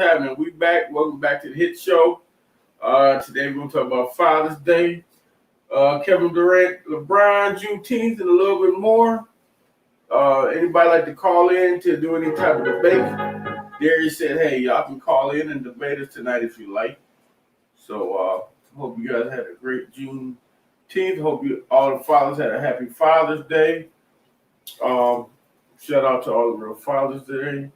happening? We back. Welcome back to the Hit Show. Today we're going to talk about Father's Day. Kevin Durant, LeBron, Juneteenth, and a little bit more. Anybody like to call in to do any type of debate? Darius said, hey, y'all can call in and debate us tonight if you like. So hope you guys had a great Juneteenth. Hope all the fathers had a happy Father's Day. Shout out to all the real fathers today.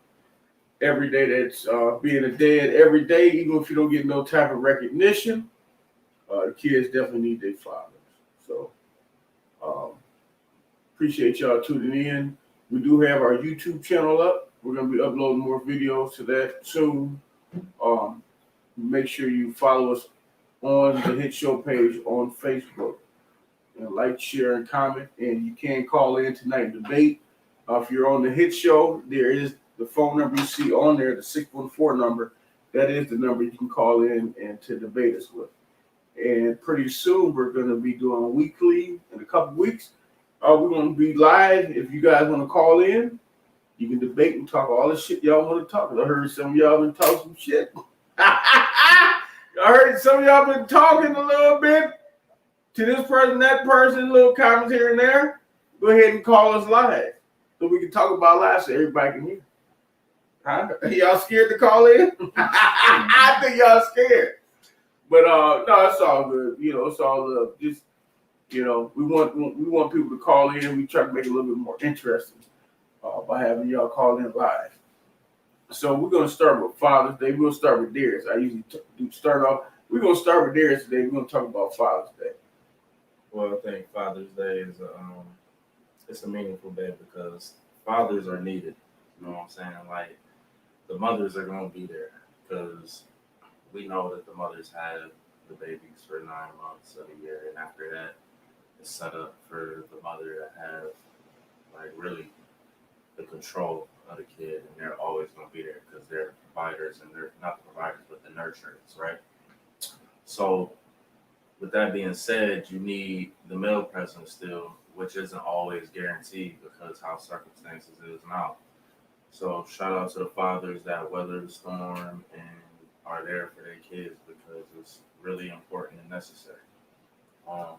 Every day that's being a dad every day, even if you don't get no type of recognition, the kids definitely need their fathers. So appreciate y'all tuning in. We do have our YouTube channel up. We're going to be uploading more videos to that soon. Make sure you follow us on the Hit Show page on Facebook. And like, share, and comment. And you can call in tonight and debate. If you're on the Hit Show, there is the phone number you see on there, the 614 number. That is the number you can call in and to debate us with. And pretty soon, we're going to be doing weekly in a couple weeks. We're going to be live. If you guys want to call in, you can debate and talk all the shit y'all want to talk. I heard some of y'all been talking some shit. I heard some of y'all been talking a little bit to this person, that person, little comments here and there. Go ahead and call us live so we can talk about live so everybody can hear. Huh? Y'all scared to call in? I think y'all scared. But no, it's all good. You know, it's all love. Just, you know, we want people to call in. We try to make it a little bit more interesting by having y'all call in live. So we're gonna start with Father's Day. We're gonna start with Darius. I usually start off. We're gonna start with Darius today. We're gonna talk about Father's Day. Well, I think Father's Day is it's a meaningful day because fathers are needed. You know what I'm saying? Like, the mothers are gonna be there because we know that the mothers have the babies for 9 months of the year, and after that, it's set up for the mother to have, like, really the control of the kid, and they're always going to be there because they're providers, and they're not the providers, but the nurturers, right? So, with that being said, you need the male presence still, which isn't always guaranteed because how circumstances is now. So, shout out to the fathers that weather the storm and are there for their kids because it's really important and necessary. I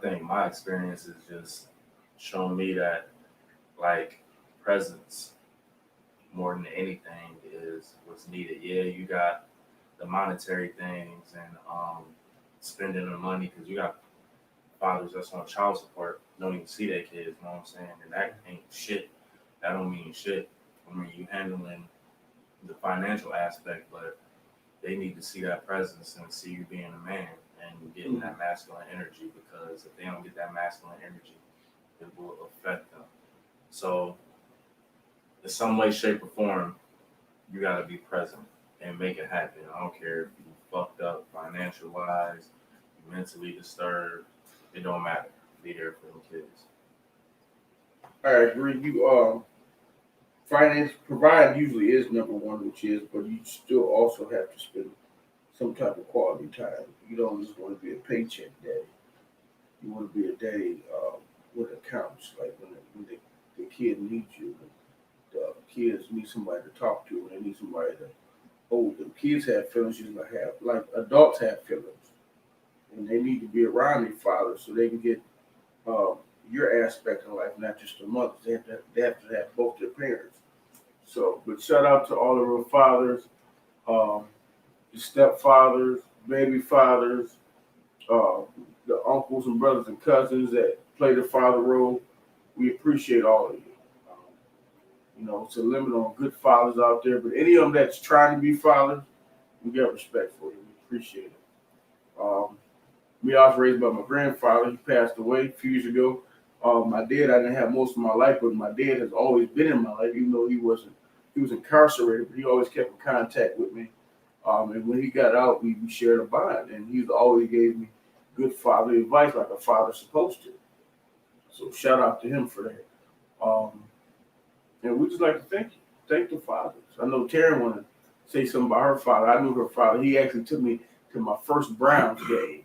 think my experience is just showing me that, like, presence more than anything is what's needed. Yeah, you got the monetary things and spending the money because you got fathers that's on child support don't even see their kids. You know what I'm saying? And that ain't shit. That don't mean shit. I mean, you handling the financial aspect, but they need to see that presence and see you being a man and getting that masculine energy, because if they don't get that masculine energy, it will affect them. So in some way, shape, or form, you got to be present and make it happen. I don't care if you fucked up financial wise, mentally disturbed, it don't matter. Be there for them kids. I agree. You finance provide usually is number one, which is, but you still also have to spend some type of quality time. You don't just want to be a paycheck day. You want to be a day when it counts, like when the kid needs you. The kids need somebody to talk to, and they need somebody to hold them. Kids have feelings just like adults have feelings, and they need to be around their fathers so they can get your aspect in life, not just the mothers. They have to have both their parents. So, but shout out to all the real fathers, the stepfathers, baby fathers, the uncles and brothers and cousins that play the father role. We appreciate all of you. You know, it's a limit on good fathers out there, but any of them that's trying to be fathers, we got respect for you. We appreciate it. Me, I was raised by my grandfather. He passed away a few years ago. My dad, I didn't have most of my life, but my dad has always been in my life, even though he was incarcerated, but he always kept in contact with me. And when he got out, we shared a bond, and he always gave me good fatherly advice like a father's supposed to. So shout out to him for that. And we just like to thank the fathers. I know Taryn wanted to say something about her father. I knew her father. He actually took me to my first Browns game.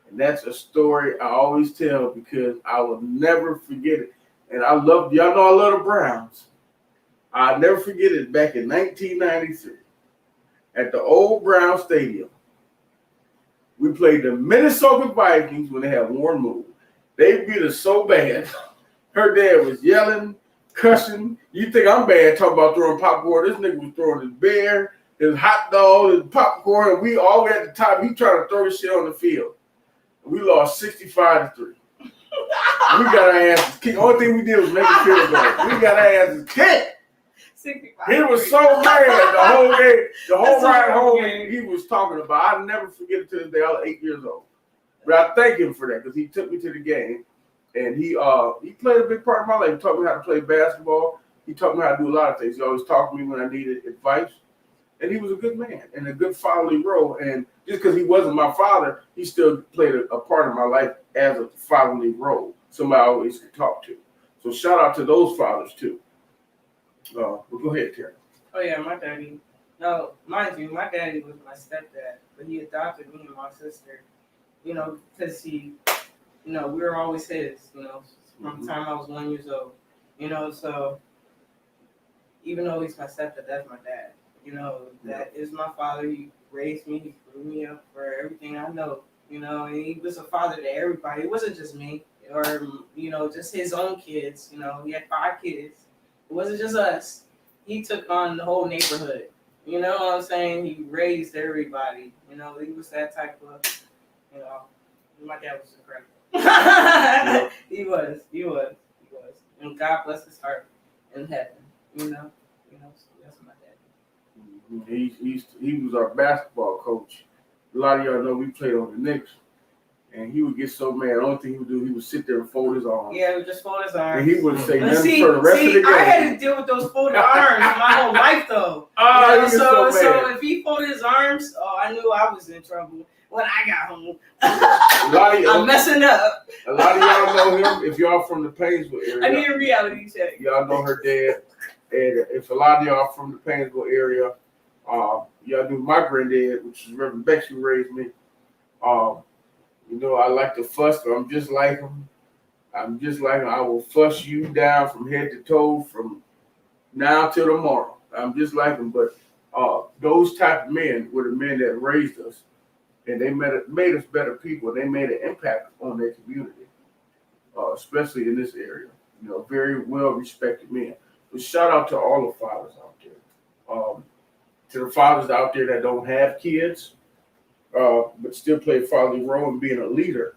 And that's a story I always tell because I will never forget it. And y'all know I love the Browns. I'll never forget it. Back in 1993, at the old Brown Stadium, we played the Minnesota Vikings when they had Warren Moon. They beat us so bad. Her dad was yelling, cussing. You think I'm bad talking about throwing popcorn? This nigga was throwing his beer, his hot dog, his popcorn, and we all at the top. He trying to throw this shit on the field. We lost 65-3. We got our asses kicked. The only thing we did was make a field goal. We got our asses kicked. He was so mad the whole game, the whole ride home. He was talking about. I'll never forget it to this day. I was 8 years old, but I thank him for that because he took me to the game, and he played a big part of my life. He taught me how to play basketball. He taught me how to do a lot of things. He always talked to me when I needed advice, and he was a good man and a good fatherly role. And just because he wasn't my father, he still played a part of my life as a fatherly role. Somebody I always could talk to. So shout out to those fathers too. Well, go ahead, Terry. Oh yeah, my daddy. No, mind you, my daddy was my stepdad, but he adopted me and my sister. You know, because he, you know, we were always his. You know, from the time I was 1 year old. You know, so even though he's my stepdad, that's my dad. You know, that is my father. He raised me. He grew me up for everything I know. You know, and he was a father to everybody. It wasn't just me or you know just his own kids. You know, he had 5 kids. It wasn't just us. He took on the whole neighborhood. You know what I'm saying? He raised everybody. You know, he was that type of, you know, my dad was incredible. He was. And God bless his heart in heaven. You know, so that's my dad. He was our basketball coach. A lot of y'all know we played on the Knicks. And he would get so mad. The only thing he would do, he would sit there and fold his arms. Yeah, he would just fold his arms. And he wouldn't say nothing for the rest of the game. I had to deal with those folded arms my whole life, though. So if he folded his arms, I knew I was in trouble when I got home. I'm messing up. A lot of y'all know him. If y'all from the Painesville area. I need a reality check. Y'all know her dad. And if a lot of y'all from the Painesville area, y'all knew my granddad, which is Reverend Beck, who raised me. You know, I like to fuss, but I'm just like him. I will fuss you down from head to toe from now till tomorrow. I'm just like him. But those type of men were the men that raised us, and they made us better people. They made an impact on their community, especially in this area. You know, very well respected men. But shout out to all the fathers out there. To the fathers out there that don't have kids. But still play a fatherly role in being a leader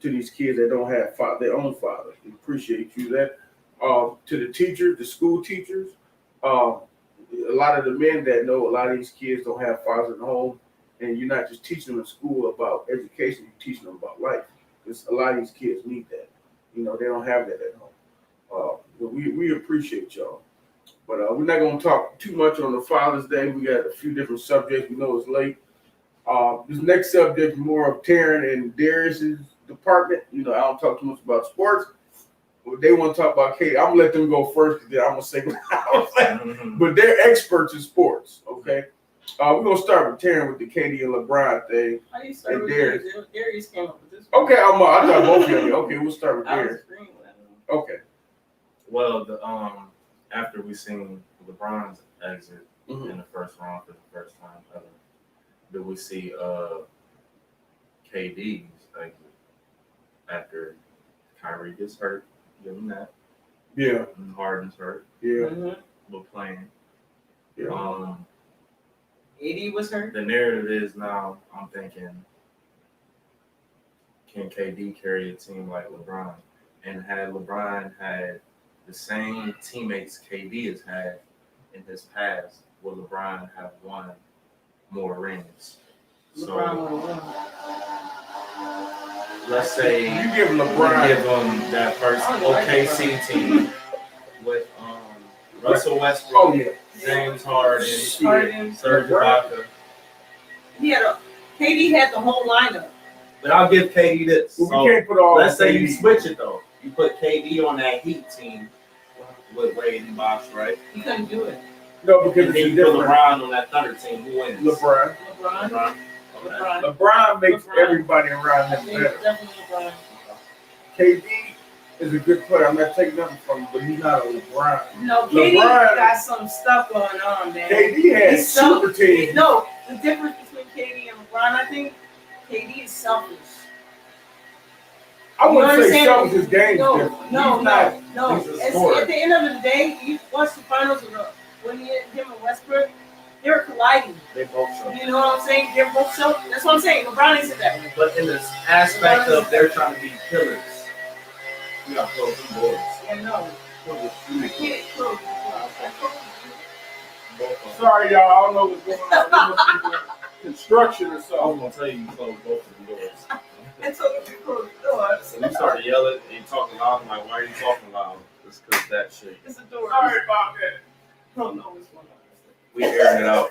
to these kids that don't have their own fathers. We appreciate you. That to the teachers, the school teachers, a lot of the men that know a lot of these kids don't have fathers in the home, and you're not just teaching them in school about education, you're teaching them about life. Because a lot of these kids need that. You know, they don't have that at home. But we appreciate y'all. But we're not going to talk too much on the Father's Day. We got a few different subjects. We know it's late. This next subject is more of Taryn and Darius's department. You know, I don't talk too much about sports. But they want to talk about KD. I'm going to let them go first, and then I'm going to say what I was saying. But they're experts in sports, okay? We're going to start with Taryn with the KD and LeBron thing. How do you start with Darius? Darius came up with this one. Okay, I thought both of you. Okay, we'll start with Darius. Okay. Well, after we seen LeBron's exit in the first round for the first time ever, do we see KD's exit after Kyrie gets hurt? Give him that. Yeah. And Harden's hurt. Yeah. We're playing. Yeah. AD was hurt. The narrative is now, I'm thinking, can KD carry a team like LeBron? And had LeBron had the same teammates KD has had in his past, will LeBron have won more rings? Let's say you give LeBron him that first OKC team with Russell Westbrook, James Harden, Serge Ibaka. KD had the whole lineup. But I'll give KD this. Well, we can't put all. Let's say you switch it though. You put KD on that Heat team with Wade and Bosh, right? He couldn't do it. No, because and then you put LeBron on that Thunder team. Who wins? LeBron. LeBron makes everybody around him better. Definitely LeBron. KD is a good player. I'm not taking nothing from him, but he's not a LeBron. No, KD LeBron- got some stuff going on, man. KD had He's so- super teams. No, the difference between KD and LeBron, I think KD is selfish. I wouldn't You say understand? some of his games No, different. no, He's not. no. he's a scorer. At the end of the day, you watch the finals with when him and Westbrook, they were colliding. They both show. You know what I'm saying? They're both so. That's what I'm saying. LeBron isn't that way. But in this aspect of they're trying to be killers, you got close them boys. Yeah, no. I can't close. Both of them. Sorry, y'all. I don't know what's going on. There must be construction or I was something. gonna tell you close both of the doors. I told him to close the doors. When you start yelling and talking loud, I'm like, why are you talking loud? It's because that shit. It's a door. Sorry about that. I don't know what's going on. We airing it out.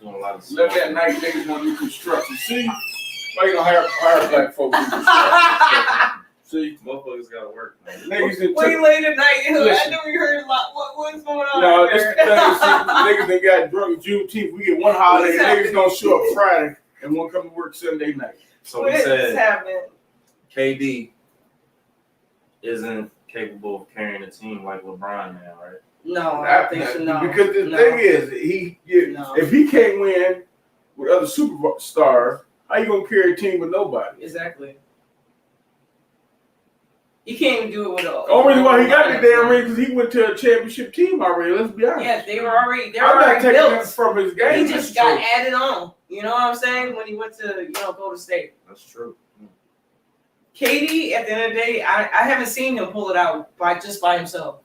We're doing a lot of Let stuff. that night niggas want to do construction. See? Why you gonna hire black folks to do construction? See? Motherfuckers gotta work, man. Niggas in Way late at night. I Listen. knew we heard a lot. What's going on? No, out this there? the thing. See, niggas that got drunk Juneteenth. We get one holiday. What's Niggas gonna show up Friday and won't come to work Sunday night. So we What is said happening? KD isn't capable of carrying a team like LeBron now, right? No, I don't think so. No. Because the No. thing is, No. if he can't win with other superstars, how you gonna carry a team with nobody? Exactly. He can't even do it with all. The only reason why he got the damn ring because he went to a championship team already. Let's be honest. Yeah, they were already I'm not taking built. that from his game. He just got added on. You know what I'm saying? When he went to Golden State. That's true. KD, at the end of the day, I haven't seen him pull it out by himself.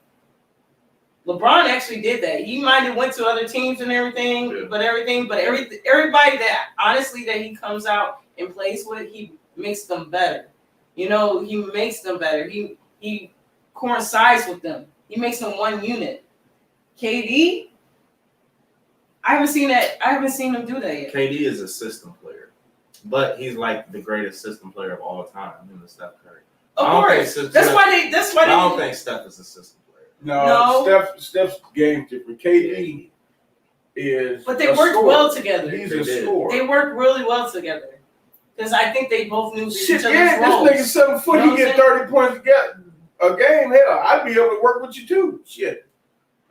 LeBron actually did that. He might have went to other teams and everything, Yeah. but everybody that honestly that he comes out and plays with, he makes them better. He makes them better. He coincides with them. He makes them one unit. KD, I haven't seen that. I haven't seen him do that yet. KD is a system player, but he's like the greatest system player of all time in the Steph Curry. Of I don't course, think that's why I don't think Steph is a system player. No. Steph's game different. KD is. But they a worked scorer. well together. He's They a did. scorer. They work really well together. Because I think they both knew each Shit, other's yeah, roles. this nigga 7 foot. You know He what get I'm 30 points a game. Hell, I'd be able to work with you too. Shit.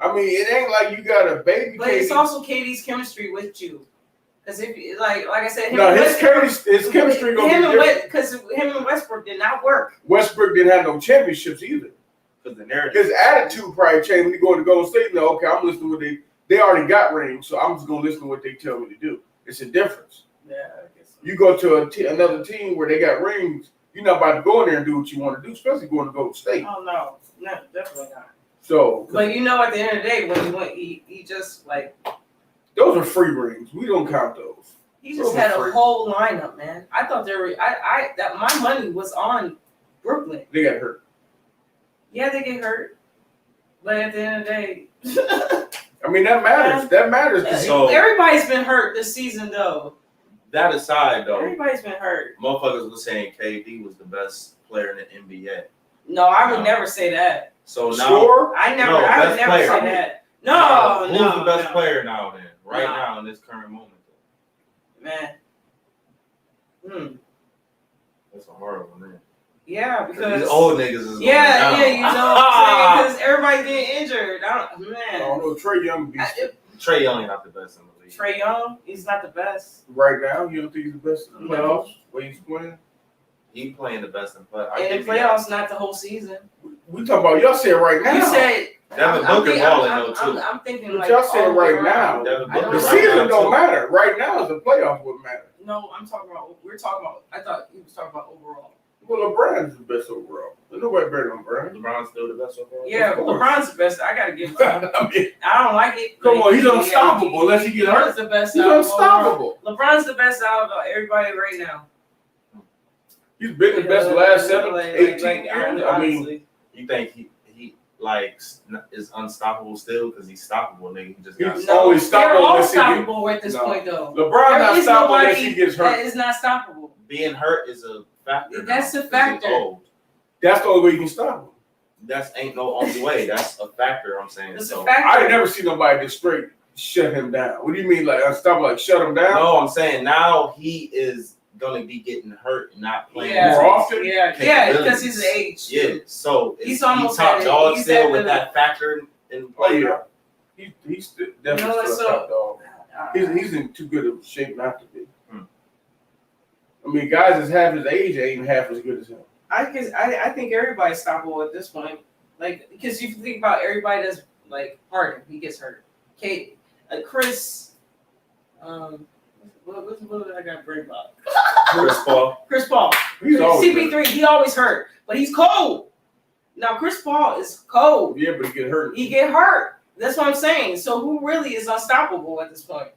I mean, it ain't like you got a baby. But it's also KD's chemistry with you. Because if like I said, no, his chemistry gonna be different. Because him and Westbrook did not work. Westbrook didn't have no championships either. Because the narrative. His attitude probably changed when he go to Golden State. No, okay, I'm listening to what they already got rings, so I'm just gonna listen to what they tell me to do. It's a difference. Yeah, I guess so. You go to another team where they got rings, you're not about to go in there and do what you want to do, especially going to Golden State. Oh no, definitely not. So, But at the end of the day, when he went, he just like those are free rings. We don't count those. he just had a whole lineup, man. I thought that my money was on Brooklyn. They got hurt. Yeah, they get hurt, but at the end of the day, I mean, that matters. Yeah. That matters. 'Cause So- everybody's been hurt this season, though. That aside, though, Everybody's been hurt. motherfuckers was saying KD was the best player in the NBA. No, I would No. never say that. So now, score. I would best never player. say that. No, who's the best player now? Then, right No. now in this current moment, man. that's a hard one, man. Yeah, because These old niggas is yeah, going down. you know what I'm saying? Because everybody's getting injured. I don't know. Trey Young be Trey Young not the best in the league. Trae Young, he's not the best. right now. You don't think he's the best in the No. playoffs? Where he's playing? He playing the best in play. In the playoffs, not the whole season. We talking about y'all saying right now. You said Devin Booker balling though too. I'm thinking But like y'all saying all the way right now. around. Devin I Booker don't The know. right season now, don't too. matter. Right now is the playoffs what matter. No, I'm talking about. We're talking about. I thought he was talking about overall. Well, LeBron is the best overall. There's nobody better than LeBron. LeBron's still the best overall. Yeah, Of course. LeBron's the best. I gotta give it to him. I mean, I don't like it. come on, he's Yeah, unstoppable unless he get hurt. LeBron's the best. He's out of unstoppable. overall. LeBron's the best out of everybody right now. He's been the best the last 18 years. I mean, honestly. You think he like is unstoppable still because he's stoppable, nigga? He just got He's No, always they're stoppable all unless he get- stoppable at this No. point, though. LeBron There not is stoppable unless nobody he gets that hurt. is not stoppable. being hurt is a factor. That's now, a 'cause factor. he's old. That's the only way you can stop him. That's ain't no only way. That's a factor. I'm saying. It's So a factor. I ain't never seen nobody just straight shut him down. What do you mean, like unstoppable? Like shut him down? no, I'm saying now he is gonna be getting hurt and not playing. Yeah, more often? yeah, because he's the age. Yeah, so He's almost top at it. dog He's still at with the- that factor in Oh play. yeah, he's definitely what's still a top dog. He's in too good of shape not to be. I mean, guys that's half his age ain't half as good as him. I think everybody's stoppable at this point. Like, because if you think about everybody that's like Harden, he gets hurt. Kate, Chris, what did I got to bring about? Chris Paul. Chris Paul. He's always CP3, he always hurt, but he's cold. Now Chris Paul is cold. Yeah, but he get hurt. He get hurt. That's what I'm saying. So who really is unstoppable at this point?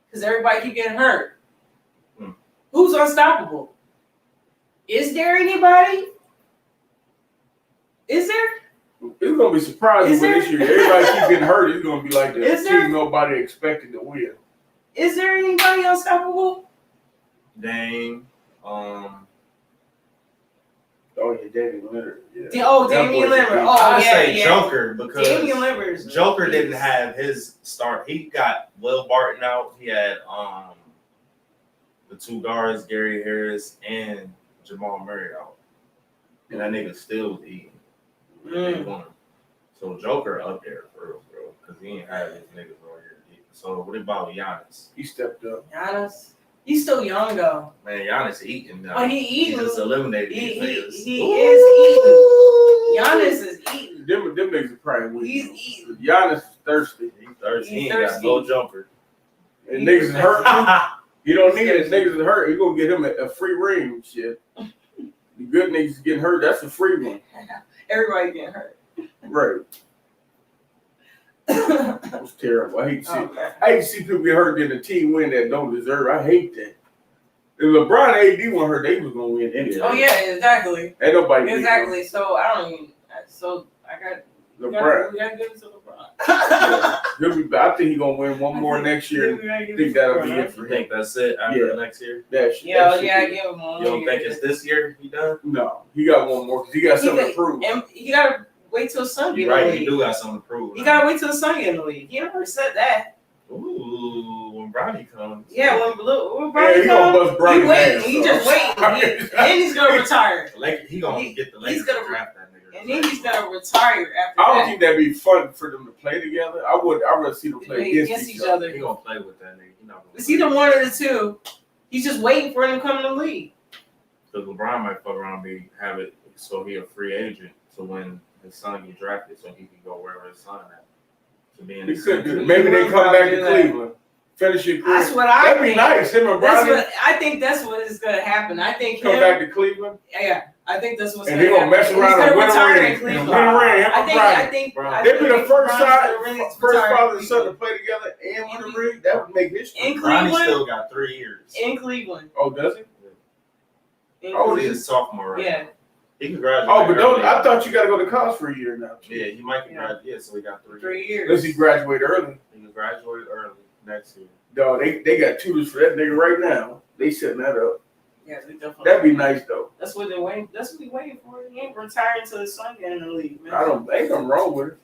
Because everybody keep getting hurt. Who's unstoppable? Is there anybody? Is there? It's gonna be surprising Is when there? this year everybody keep getting hurt. It's gonna be like the Is there? team nobody expected to win. Is there anybody unstoppable? Dame. Oh yeah, Damian Lillard. Yeah. Damian That boy's a Lillard. beast. Oh I yeah, say yeah. Joker because Damian Lillard. Joker didn't have his start. He got Will Barton out. He had the two guards, Gary Harris and Jamal Murray out, and that nigga still was eating. They won. So Joker up there for real, bro, because he ain't have his niggas all here. So what about Giannis? He stepped up. Giannis. He's still young though. Man, Giannis eating now. But he eating. just eliminated He these niggas. is eating. Giannis is eating. Them niggas are probably weak. He's eating. Giannis is thirsty. He thirsty. He's He ain't got thirsty. no jumper. And niggas is hurt. You don't need it. Niggas is hurt. You gonna get him a free ring and shit. The good niggas getting hurt. That's a free one. Everybody getting hurt. Right. That was terrible. I hate to see. Oh, man. I hate to see people get hurt and the team win that don't deserve. I hate that. If LeBron and AD weren't hurt, they was gonna win anyway. Oh yeah, exactly. Ain't nobody beat Exactly. So I don't even. So I got. them. We LeBron. gotta give it to LeBron. He'll be, I think he's gonna win one more next year. I think that'll be it for You him. think that's it after next year? That shit. Yeah, that shit yeah, I be- give him one. You don't think it's this year he done? No, he got one more because he got something to prove. And you gotta wait till the sun get You're in the right, he league. do got something to prove. You gotta wait till the sun get in the league. He never said that. Ooh, when Bronny comes. Yeah, when Yeah, Bronny he gonna comes, bust Bronny's he waiting. ass, He so. just waiting. Then he's gonna retire. He gonna get the Lakers gonna to draft that nigga. And then he's gonna retire after I don't that. think that'd be fun for them to play together. I'd rather see them play against each other. He gonna play with that nigga. He not gonna It's either one or the two. He's just waiting for him to come in the league. Because LeBron might fuck around and have it so he a free agent. So when his son get drafted, so he can go wherever his son at. To be in the Maybe they come back to Cleveland, finish your career. That's what I That'd be think. nice. Him and That's Bronny what I think. That's what is gonna happen. I think come him. back to Cleveland, Yeah, I think that's what's and gonna they gonna happen. mess He's around gonna and win a retire in ring. Cleveland. Win a ring. Him I and think. Bronny. I think. Bro. I They'd be think the first LeBron's gonna really first retire father in and son to Cleveland. play together and win a ring. That would make history. In Bronny Cleveland. still got 3 years. In Cleveland. Oh, does he? In Oh, Cleveland. He's a sophomore right Yeah. now. He can graduate. Oh, but don't. early. I thought you got to go to college for a year now. Too. Yeah, he might can graduate. Yeah, so he got 3 3 years. Unless years. he graduate early. He can graduate early next year. Dog, they got tutors for that nigga right now. They setting that up. Yeah, we definitely. That'd be nice though. That's what they're waiting. That's what we waiting for. He ain't retiring until his son get in the league, man. Ain't nothing wrong with it.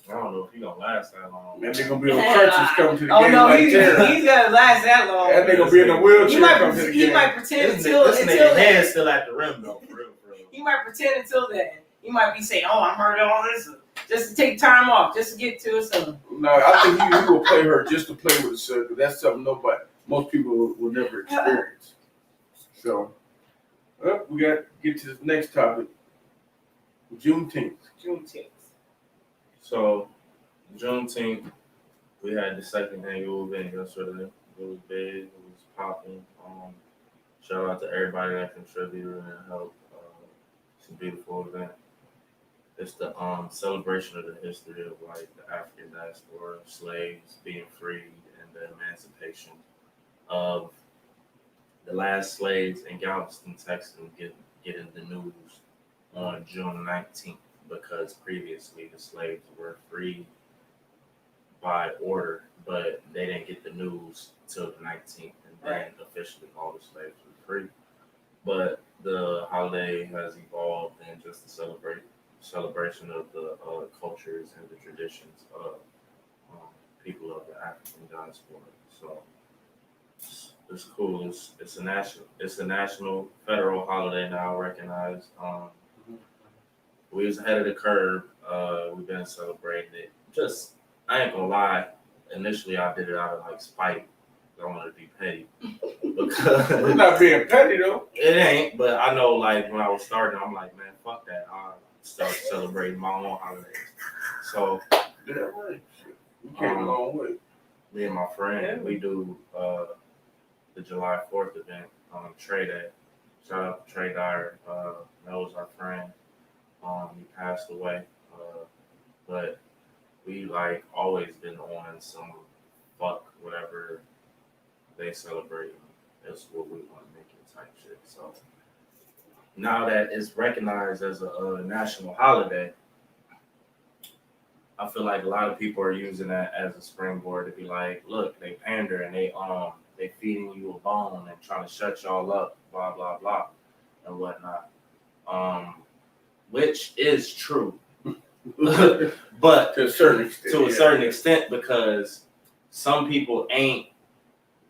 I don't know if he gonna last that long. Man, they gonna be on crutches coming to the Oh game no, like he's terror. gonna last that long. That nigga gonna be in a wheelchair He might, coming to the he game. might pretend This until nigga then. head still at the rim though, for real, for real. He might pretend until then. He might be saying, "Oh, I'm hurt all this," just to take time off, just to get to his son. No, I think he will play her just to play with his son, because that's something most people will never experience. So, we got to get to the next topic. Juneteenth. Juneteenth. So, Juneteenth, we had the second annual event yesterday. It was big. It was popping. Shout out to everybody that contributed and helped. It's a beautiful event. It's the celebration of the history of like the African diaspora, slaves being freed, and the emancipation of the last slaves in Galveston, Texas, getting the news on June 19th, because previously the slaves were freed by order, but they didn't get the news till the 19th, and then officially all the slaves were free. But the holiday has evolved in just a celebration of the cultures and the traditions of people of the African diaspora. So It's cool. It's a national federal holiday now recognized. We was ahead of the curve. We've been celebrating it. Just I ain't gonna lie. Initially, I did it out of like spite. I wanted to be petty because We're not being petty though. it ain't. But I know like when I was starting, I'm like, man, fuck that. I start celebrating my own holidays. So Yeah, right. We came a long way. me and my friend, we do the July 4th event on Trey Day. Shout out to Trey Dyer. That was our friend. He passed away. But we like always been on some fuck whatever they celebrate. That's what we want to make it type shit. So now that it's recognized as a national holiday, I feel like a lot of people are using that as a springboard to be like, look, they pander and they feeding you a bone and trying to shut y'all up, blah blah blah, and whatnot. Which is true, but To a certain extent. Because some people ain't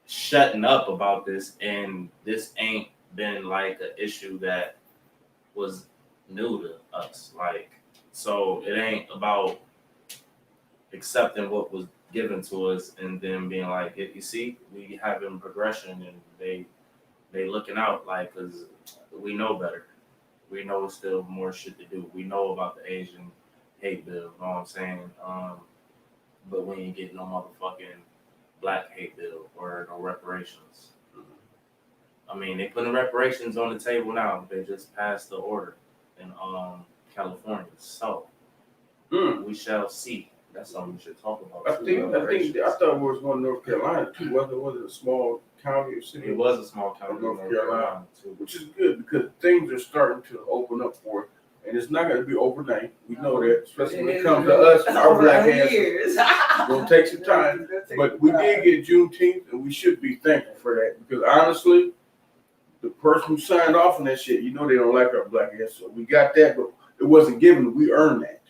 shutting up about this, and this ain't been like an issue that was new to us. Like, so it ain't about accepting what was given to us and then being like, you see, we having progression and they looking out like, cause we know better. We know still more shit to do. We know about the Asian hate bill, you know what I'm saying? But we ain't getting no motherfucking black hate bill or no reparations. I mean, they putting reparations on the table now. They just passed the order in California. So we shall see. That's something we should talk about. I thought it was going to North Carolina too. Was it a small county or city? It was a small county in North Carolina too. Which is good because things are starting to open up for it. And it's not going to be overnight. We know that, especially when it comes to us, our black ass. It's going to take some time. But we did get Juneteenth, and we should be thankful for that. Because honestly, the person who signed off on that shit, you know they don't like our black ass. So we got that, but it wasn't given. We earned that.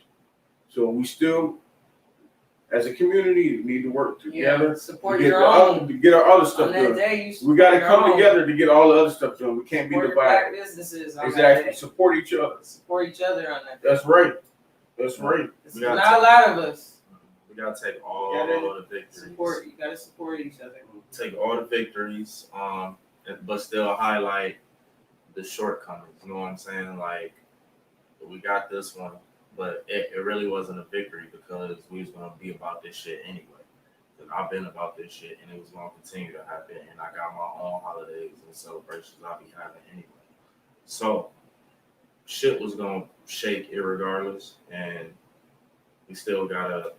So we still, as a community, need to work together. Support your own. To get our other stuff done. We got to come together to get all the other stuff done. We can't be divided. Black businesses on exactly. Support each other. Support each other on that. That's right. That's right. There's not a lot of us. We gotta take all the victories. You gotta support each other. Take all the victories, but still highlight the shortcomings. You know what I'm saying? Like, we got this one. But it really wasn't a victory because we was going to be about this shit anyway. And I've been about this shit and it was going to continue to happen. And I got my own holidays and celebrations I'll be having anyway. So shit was going to shake irregardless. And we still got to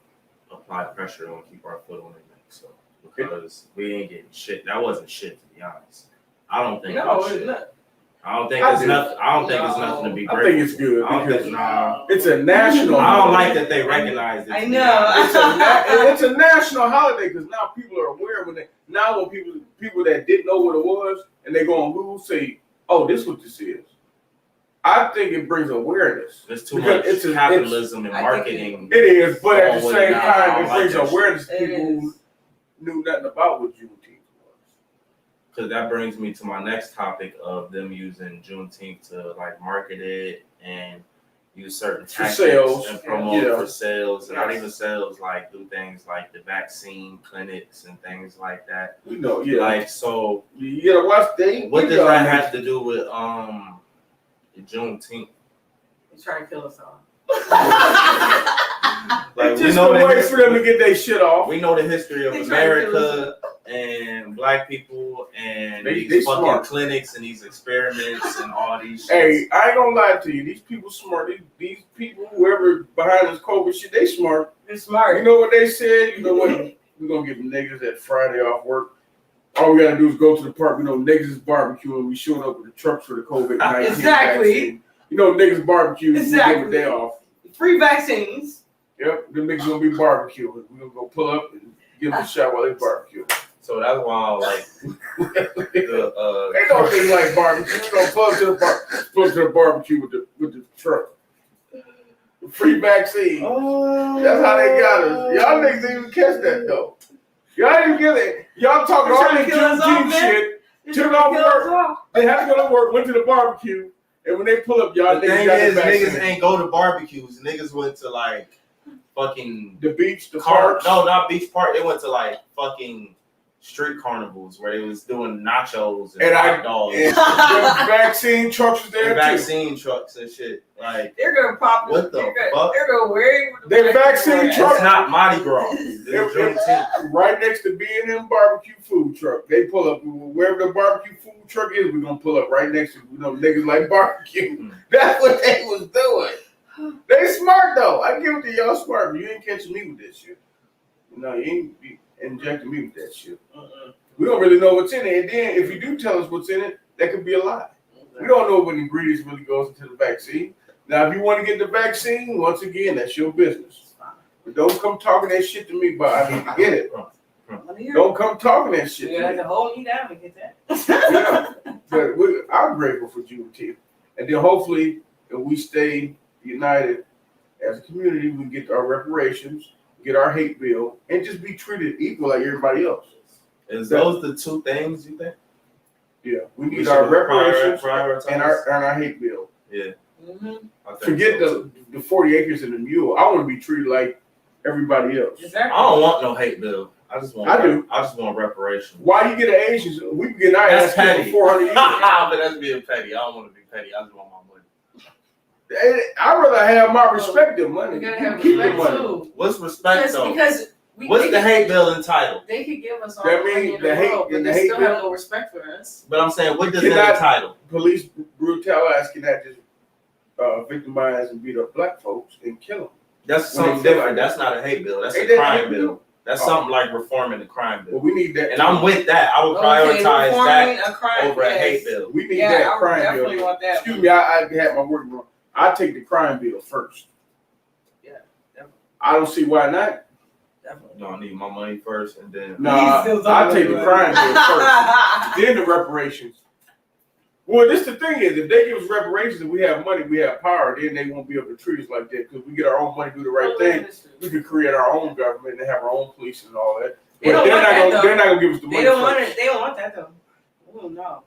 apply pressure and keep our foot on the neck. So because we ain't getting shit. That wasn't shit, to be honest. I don't think it's not. I don't think it's nothing. I don't think it's nothing to be grateful. I think it's good. It's a national. I don't like that they recognize it. I know. It's a national holiday because now people are aware when people that didn't know what it was and they're gonna lose say, oh, this is what this is. I think it brings awareness. There's too much capitalism and marketing. It is, but at the same time, it brings awareness to people who knew nothing about what Juneteenth. Because that brings me to my next topic of them using Juneteenth to like market it and use certain tactics and promote for sales, and not even sales, like do things like the vaccine clinics and things like that. You know, like so. You gotta watch things. What does that have to do with Juneteenth? He's trying to kill us all. Like, just a way for them to get their shit off. We know the history of America and black people and these fucking smart clinics and these experiments and all these shit. Hey, I ain't gonna lie to you. These people smart. These people, whoever behind this COVID shit, they smart. They're smart. You know what they said? You know what? We're gonna give niggas that Friday off work. All we gotta do is go to the park. You know, niggas is barbecuing. We showing up with the trucks for the COVID-19 exactly. vaccine. You know, niggas barbecue. Exactly. We give a day off. Free vaccines. Yep, them niggas gonna be barbecuing. We're gonna go pull up and give them a shot while they barbecue. So that's why, like, they don't think like barbecue. We're gonna pull up to the barbecue with the truck. Free vaccine. Oh. That's how they got us. Y'all niggas didn't even catch that though. Y'all didn't get it. Y'all talking all this Juneteenth shit. Took off work. They had to go to work. Went to the barbecue. And when they pull up, y'all the niggas thing got is, the vaccine. niggas ain't go to barbecues. Niggas went to like fucking the beach, the parks. No, not beach park. They went to like fucking street carnivals where they was doing nachos and hot dogs. And the vaccine trucks was there and too. vaccine trucks and shit. Like they're gonna pop. What the fuck? They're gonna wear the vaccine truck. It's not Mardi Gras. It's right next to B&M barbecue food truck. They pull up wherever the barbecue food truck is. We're gonna pull up right next to niggas like barbecue. That's what they was doing. They smart though. I give it to y'all smart, but you ain't catching me with this shit. No, you ain't be injecting me with that shit. We don't really know what's in it. And then if you do tell us what's in it, that could be a lie. We don't know what ingredients really goes into the vaccine. Now, if you want to get the vaccine, once again, that's your business. But don't come talking that shit to me about I need to get it. Don't come talking that shit to me. You have to hold me down to get that. Yeah, but I'm grateful for Juneteenth. And then hopefully, if we stay united as a community, we get our reparations, get our hate bill, and just be treated equal like everybody else. Is those the two things you think? Yeah, we need our reparations and prioritize. our hate bill. Yeah. Forget the 40 acres and the mule. I want to be treated like everybody else. Exactly. I don't want no hate bill. I just want reparations. Why you get an Asians? We can get our ass petty. for 400 years. But that's being petty. I don't want to be petty. I just want my money. I'd rather have my respect than money. You gotta have keep the respect money. too. What's respect though? Because what's the hate bill entitled? They could give us all That the money means in the the hate- world, but and they the hate still bill- have no respect for us. But I'm saying, what does Cannot- that entitle? Police brutality cannot just victimize and beat up black folks and kill them. That's When they something feel different. like That's not a hate bill. That's Ain't a that hate crime bill? bill. That's Oh. something like reforming the crime bill. Well, we need that. And I'm with that. I would prioritize that over a hate bill. We need Yeah, that I would crime definitely bill. want that. Excuse me, I had my word wrong. I take the crime bill first. Yeah, definitely. I don't see why not. Definitely. No, I need my money first, and then Nah, I take the crime bill first. Then the reparations. Well, this the thing is, if they give us reparations and we have money, we have power, then they won't be able to treat us like that because we get our own money, do the right thing. We can create our own government and have our own police and all that. They But don't want that, though. they're not gonna give us the money. They don't want first. it. They don't want that though. Oh no.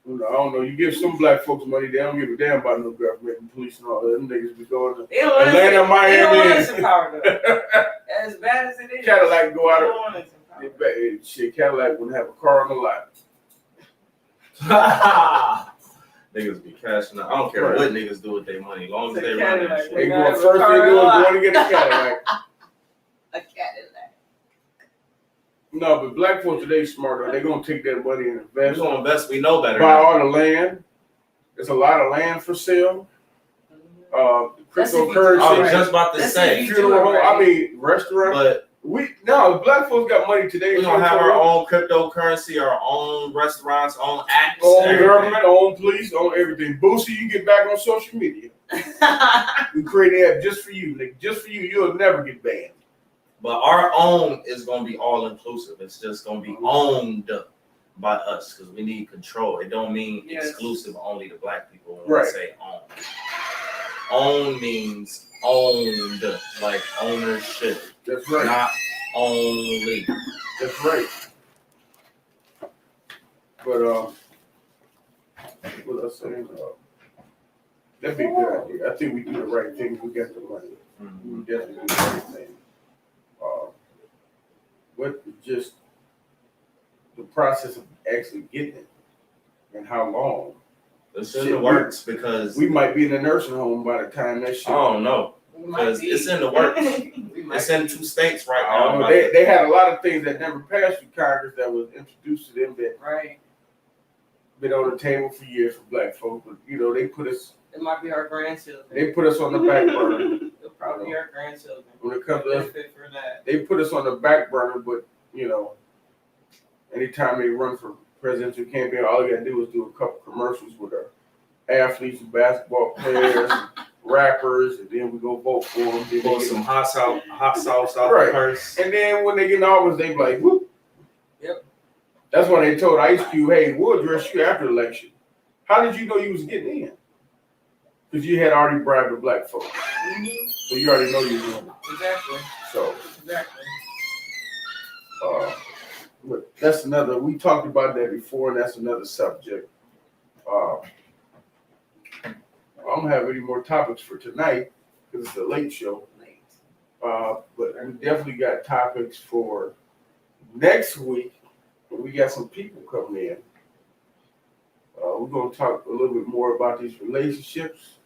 I don't know. You give some black folks money, they don't give a damn about no government and police and all that. Them niggas be going to They don't want Atlanta, us. They don't want us Miami. in power though. As bad as it is. Cadillac go They out don't of want us in power. shit. Cadillac wouldn't have a car on the lot. niggas be cashing out. I don't care what niggas do with their money, as long as they run that shit. They go first. They going to get a Cadillac. A Cadillac. No, but black folks today smarter. They're gonna take that money and We're invest. gonna invest. We know better. Buy now. all the land. There's a lot of land for sale. That's if you do Cryptocurrency. I was right. just about to That's say, if you Funeral do it home. right. I mean, restaurant. but Black folks got money today. we're gonna have our own cryptocurrency, our own restaurants, own apps, own everything. government, own police, own everything. Boosie, you get back on social media. We create an app just for you, nigga. Just for you. You'll never get banned. But our own is gonna be all inclusive. It's just gonna be owned by us because we need control. It don't mean Yes. exclusive only to black people when Right. we say own. Own means owned, like ownership, That's right. not only. That's right. But what I was saying, that'd be a good idea. I think we do the right thing. We got the money. We definitely do the right thing. What just the process of actually getting it and how long? It's in Shit, the works because We might be in a nursing home by the time that shit. I don't know. We might Because be. it's in the works. We might It's in be. 2 states right I don't now. know. They had a lot of things that never passed through Congress that was introduced to them that Right. been on the table for years for black folks. But you know, they put us It might be our grandchildren. on the back burner. It'll probably be our grandchildren. When it comes to us, Benefit for that. they put us on the back burner, but you know, anytime they run for presidential campaign, all you gotta do is do a couple commercials with our athletes and basketball players, and rappers, and then we go vote for them. Then Pour they some get, hot sauce out Right. the purse. and then when they get in office, they be like, whoop. Yep. That's why they told Ice Cube, hey, we'll address you after the election. How did you know you was getting in? Because you had already bribed the black folks. Mm-hmm. So you already know you're doing it. Exactly. So Exactly. But that's another. We talked about that before, and that's another subject. I don't have any more topics for tonight because it's a late show. But we definitely got topics for next week. We got some people coming in. We're going to talk a little bit more about these relationships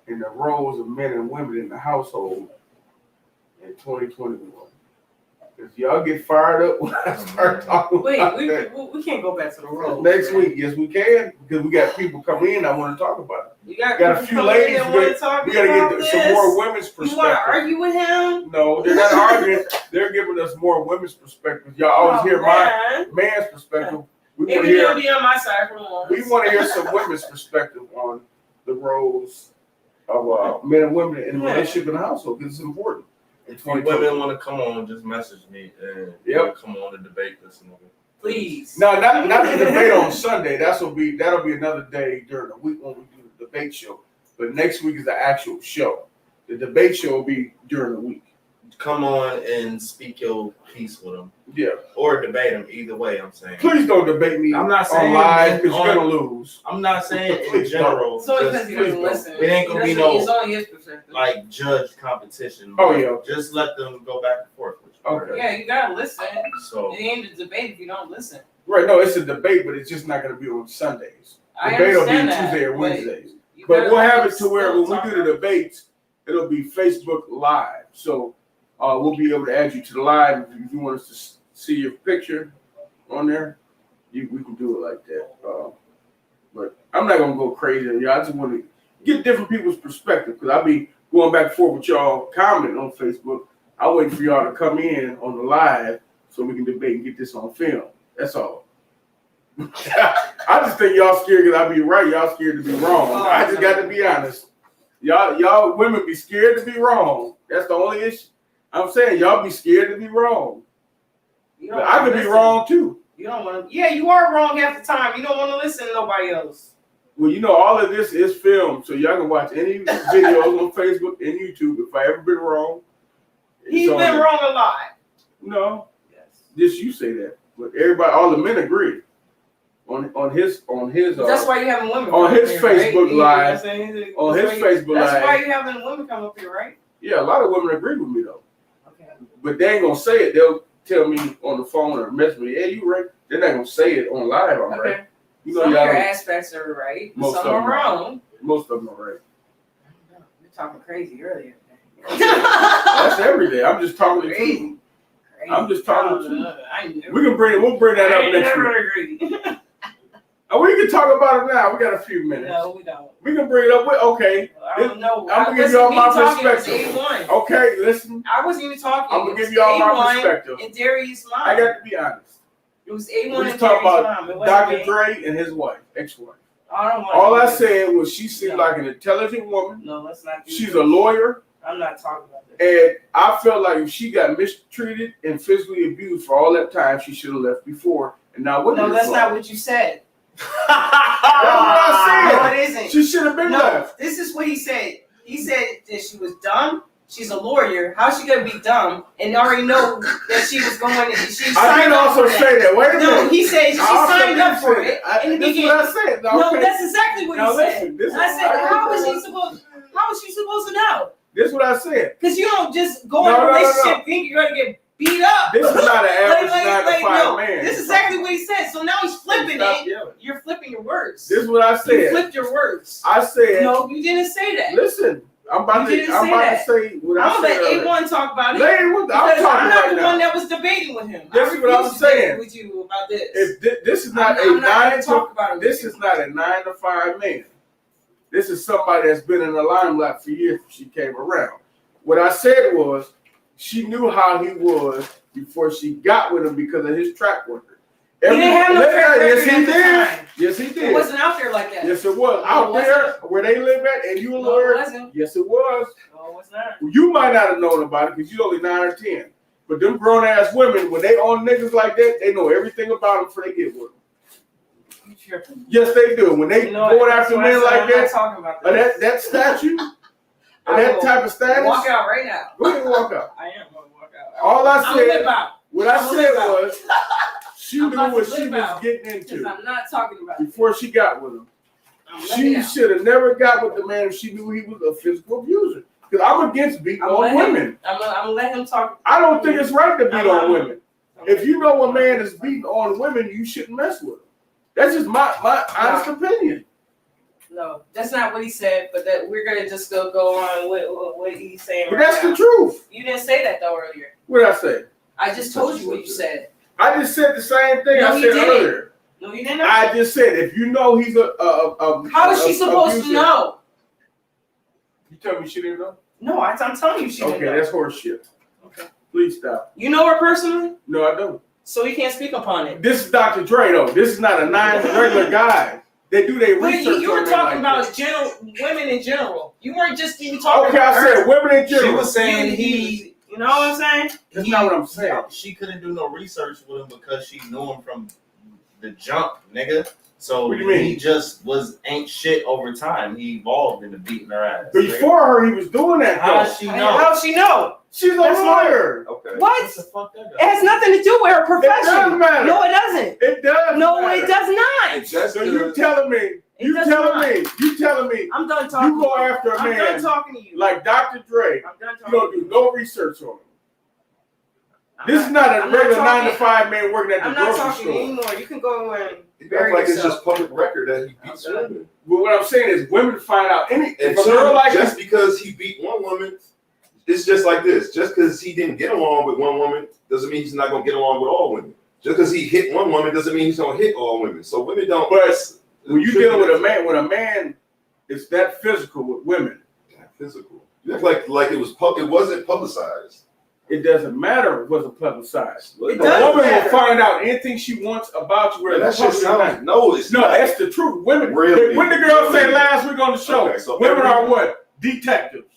and the roles of men and women in the household in 2021. Because y'all get fired up when I start talking about that. We can't go back to the roles. Next week, yes, we can, because we got people coming in that want to talk about it. You got a few ladies. We got to get some more women's perspective. You want to argue with him? No, they're not arguing. They're giving us more women's perspectives. Y'all always hear my man's perspective. We want to hear. Be on my side for once. We want to hear some women's perspective on the roles of men and women in the relationship in the household, because it's important. If you women want to come on, just message me and come on and debate this. Please. No, not the debate on Sunday. That'll be another day during the week when we do the debate show. But next week is the actual show. The debate show will be during the week. Come on and speak your piece with them. Yeah. Or debate them. Either way, I'm saying. Please don't debate me I'm not saying on live because you're going to lose. I'm not saying in general. So because he doesn't listen. It ain't going to be no it's only his perspective. like judge competition. Oh, yeah. Just let them go back and forth with you. Okay. Yeah, you got to listen. So it ain't a debate if you don't listen. Right. No, it's a debate, but it's just not going to be on Sundays. Debate will be Tuesday or Wednesdays. But we'll have it to where when we do the debates, it'll be Facebook Live. So we'll be able to add you to the live. If you want us to see your picture on there, we can do it like that. But I'm not going to go crazy on y'all. I just want to get different people's perspective, because I'll be going back and forth with y'all commenting on Facebook. I'm waiting for y'all to come in on the live so we can debate and get this on film. That's all. I just think y'all scared because I be right. Y'all scared to be wrong. I just got to be honest. Y'all women be scared to be wrong. That's the only issue. I'm saying y'all be scared to be wrong. But I could be wrong too. You don't want to. Yeah, you are wrong half the time. You don't want to listen to nobody else. Well, all of this is filmed, so y'all can watch any videos on Facebook and YouTube. If I ever been wrong, he's been wrong a lot. No. Yes. Just you say that, but everybody, all the men agree on his. That's why you having women on his Facebook Live. On his Facebook Live. That's why you having women come up here, right? Yeah, a lot of women agree with me though. Okay. But they ain't gonna say it. They'll tell me on the phone or message me, "Hey, you right?" They're not gonna say it on live. I'm right. Some of your aspects are right. Some are wrong. Most of them are right. You're talking crazy earlier. That's every day. I'm just talking the truth. I'm just talking the truth. We'll bring that up next week. We can talk about it now. We got a few minutes. No, we don't. We can bring it up. Okay. I don't know. I'm gonna give y'all my perspective. A1. Okay, listen. I wasn't even talking. I'm gonna give y'all my perspective. And Darius' mom. I got to be honest. It was A1 we and talking Darius' about mom. Dr. Dre and his wife, ex-wife. All I said was she seemed like an intelligent woman. No, let's not. She's a lawyer. I'm not talking about that. And I felt like if she got mistreated and physically abused for all that time, she should have left before. And now what? No, that's not what you said. That's what I said. No, it isn't. She should have been left. This is what he said. He said that she was dumb. She's a lawyer. How's she gonna be dumb and already know that she was going? I didn't also say that. Wait a minute. No, he said she signed up for it. This is what I said. No, that's exactly what he said. Listen, I said, how was she supposed to know? This is what I said. Because you don't just go in a relationship thinking you're gonna get beat up. This is not an average 9 to 5 man. This is exactly what he said. So now he's flipping it. You're flipping your words. This is what I said. You flipped your words. I said. No, you didn't say that. Listen. I'm about to say what I said. I'm gonna let A1 talk about it. I'm not the one that was debating with him. This is what I'm saying. With you about this. This is not a 9 to 5 man. This is somebody that's been in the limelight for years. She came around. What I said was she knew how he was before she got with him because of his track record. He didn't have no track record. Yes, he did. Yes, he did. It wasn't out there like that. Yes, it was. Out there where they live at, and you a lawyer. No, it wasn't. Yes, it was. No, it was not. You might not have known about it because you're only 9 or 10. But them grown ass women, when they own niggas like that, they know everything about them before they get with them. You tripping? Yes, they do. When they going after men like that, talking about this. that statue, that type of status. Walk out right now. Go ahead and walk out. I am going to walk out. All I said. What I I'm said about- was, she I'm knew about what to she live was out. getting Because into I'm not talking about it. before she got with him. I'm letting She it out. should have never got with the man if she knew he was a physical abuser. Because I'm against beating I'm on letting women. I'm gonna let him talk. I don't think it's right to beat I'm- on women. If you know a man is beating on women, you shouldn't mess with him. That's just my honest opinion. No, that's not what he said. But that we're gonna just go on with what he's saying. But right that's now. the truth. You didn't say that though earlier. What did I say? I just told you what you said. I just said the same thing No, I you said didn't. earlier. No, you didn't. I just said if you know he's a How is she supposed abuser, to know? You tell me she didn't know? No, I'm telling you she didn't Okay, know. that's horse shit. Okay. Please stop. You know her personally, No, I don't. so you can't speak upon it. This is Dr. Dre though. This is not a regular guy. They do their But research. you were on men talking like about that. general women in general. You weren't just even talking Okay, about I her. said women in She general. was saying he. You know what I'm saying? That's not what I'm saying. She couldn't do no research with him because she knew him from the jump, nigga. So What do you mean? he just ain't shit over time. He evolved into beating her ass. Before her, he was doing that How though. does she know? How'd she know? She's a That's lawyer. Okay. What? What the fuck that It has nothing to do with her It does profession. matter. No, it doesn't. It does. No, matter. it does not. Just So you telling me? It You does telling not. me? You telling me? I'm done talking. You go to you. after a I'm done man talking to you. like Dr. Dre. I'm done You talking. don't do no research on him. I'm This is not a I'm not regular talking- 9-to-5 man working at the I'm not grocery talking store. anymore. You can go and It bury feels like it's yourself. just public record that he beats I'm done. women. But what I'm saying is, women find out if And a girl two, like just because he beat one woman, it's just like this. Just because he didn't get along with one woman doesn't mean he's not going to get along with all women. Just because he hit one woman doesn't mean he's going to hit all women. So women don't. But when you dealing with a man is that physical with women, physical, you act like it was it wasn't publicized. it doesn't matter if it wasn't publicized. It The does woman matter. will find out anything she wants about you. And that Whether shit it's public or not. sounds no, it's No, not. that's the truth. Women. Really? When the girl said last week on the show, Okay, so women every- are what? Detectives.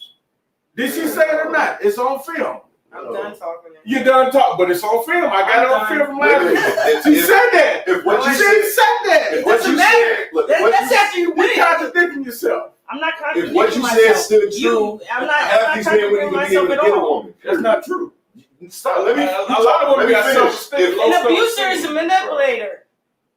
Did she say it or not? It's on film. I'm done talking. You done talking, but it's on film. I got it on film from last Wait, week. if- She if- said that. If what you She said, said that. if what doesn't you matter. said, look, if what That's you- after you You're win. contradicting yourself. I'm not if contradicting what you myself. said stood true, You, I'm not half these men contradicting wouldn't even be myself able to at get a all. woman. That's not true. Stop. Let me. A lot of women got self-esteem. If- An abuser is a manipulator.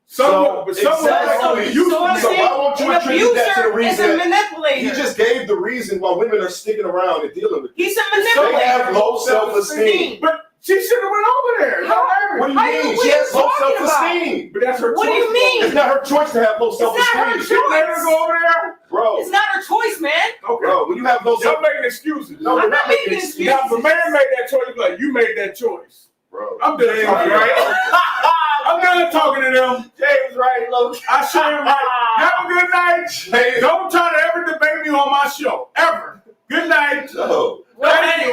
Some, but some exactly. women used So I'm to So be. saying why won't you an attribute that to the abuser is reason a that manipulator. he just gave the reason why women are sticking around and dealing with He's a They manipulator. have low self-esteem. But she should have went over there. How- What do you How mean? what She are has you low talking about? self-esteem. But that's her What do choice. you mean? It's not her choice to have low It's not her self-esteem. She let her go over there. Bro, It's not her choice, man. Okay. bro, when you have low Y'all self making excuses. No, I'm we're not making excuses. Now, if a man made that choice, like you made that choice. bro. I'm done talking. right. I'm done talking to them. James right, low. I say it right. Have a good night. James, Don't try to ever debate me on my show. Ever. Good night. no. Well, Thank you.